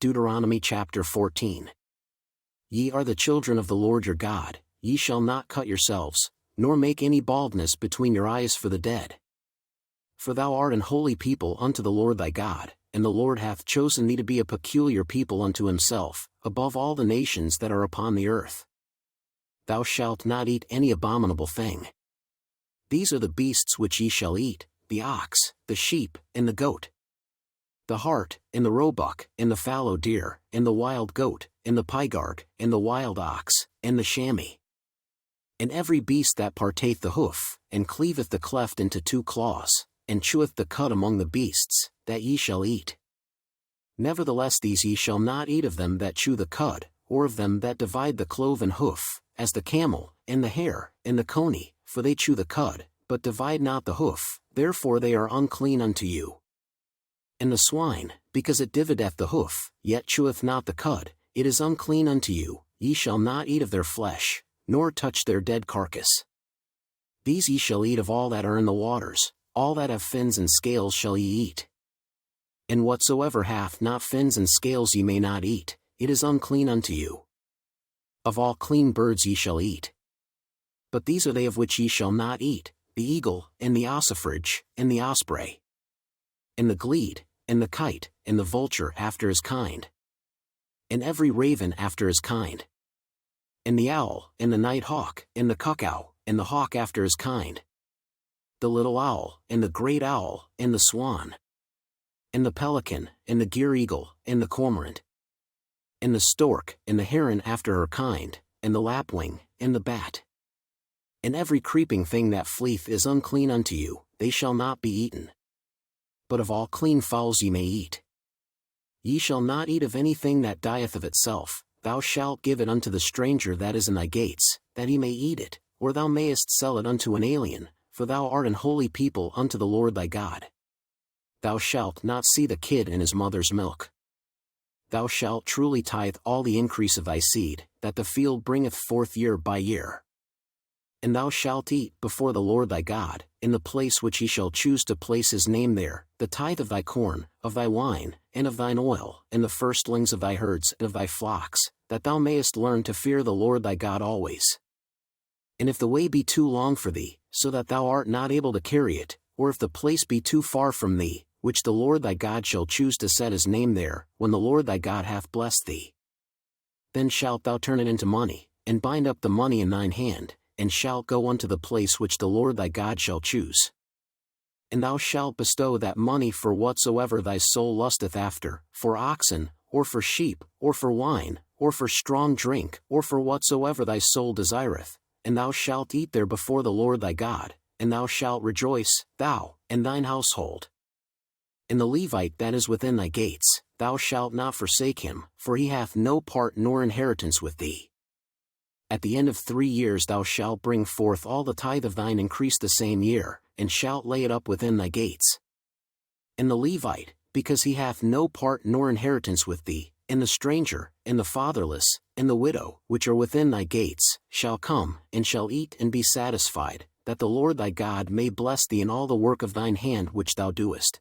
Deuteronomy chapter 14. Ye are the children of the Lord your God, ye shall not cut yourselves, nor make any baldness between your eyes for the dead. For thou art an holy people unto the Lord thy God, and the Lord hath chosen thee to be a peculiar people unto himself, above all the nations that are upon the earth. Thou shalt not eat any abominable thing. These are the beasts which ye shall eat, the ox, the sheep, and the goat, the hart, and the roebuck, and the fallow deer, and the wild goat, and the pygarg, and the wild ox, and the chamois. And every beast that parteth the hoof, and cleaveth the cleft into two claws, and cheweth the cud among the beasts, that ye shall eat. Nevertheless these ye shall not eat of them that chew the cud, or of them that divide the cloven hoof, as the camel, and the hare, and the coney, for they chew the cud, but divide not the hoof, therefore they are unclean unto you. And the swine, because it divideth the hoof, yet cheweth not the cud, it is unclean unto you, ye shall not eat of their flesh, nor touch their dead carcass. These ye shall eat of all that are in the waters, all that have fins and scales shall ye eat. And whatsoever hath not fins and scales ye may not eat, it is unclean unto you. Of all clean birds ye shall eat. But these are they of which ye shall not eat, the eagle, and the ossifrage, and the osprey, and the glede, and the kite, and the vulture after his kind, and every raven after his kind, and the owl, and the night hawk, and the cuckoo, and the hawk after his kind, the little owl, and the great owl, and the swan, and the pelican, and the gyre eagle, and the cormorant, and the stork, and the heron after her kind, and the lapwing, and the bat. And every creeping thing that fleeth is unclean unto you, they shall not be eaten. But of all clean fowls ye may eat. Ye shall not eat of anything that dieth of itself, thou shalt give it unto the stranger that is in thy gates, that he may eat it, or thou mayest sell it unto an alien, for thou art an holy people unto the Lord thy God. Thou shalt not see the kid in his mother's milk. Thou shalt truly tithe all the increase of thy seed, that the field bringeth forth year by year. And thou shalt eat before the Lord thy God, in the place which he shall choose to place his name there, the tithe of thy corn, of thy wine, and of thine oil, and the firstlings of thy herds and of thy flocks, that thou mayest learn to fear the Lord thy God always. And if the way be too long for thee, so that thou art not able to carry it, or if the place be too far from thee, which the Lord thy God shall choose to set his name there, when the Lord thy God hath blessed thee, then shalt thou turn it into money, and bind up the money in thine hand, and shalt go unto the place which the Lord thy God shall choose. And thou shalt bestow that money for whatsoever thy soul lusteth after, for oxen, or for sheep, or for wine, or for strong drink, or for whatsoever thy soul desireth, and thou shalt eat there before the Lord thy God, and thou shalt rejoice, thou, and thine household. And the Levite that is within thy gates, thou shalt not forsake him, for he hath no part nor inheritance with thee. At the end of 3 years thou shalt bring forth all the tithe of thine increase the same year, and shalt lay it up within thy gates. And the Levite, because he hath no part nor inheritance with thee, and the stranger, and the fatherless, and the widow, which are within thy gates, shall come, and shall eat and be satisfied, that the Lord thy God may bless thee in all the work of thine hand which thou doest.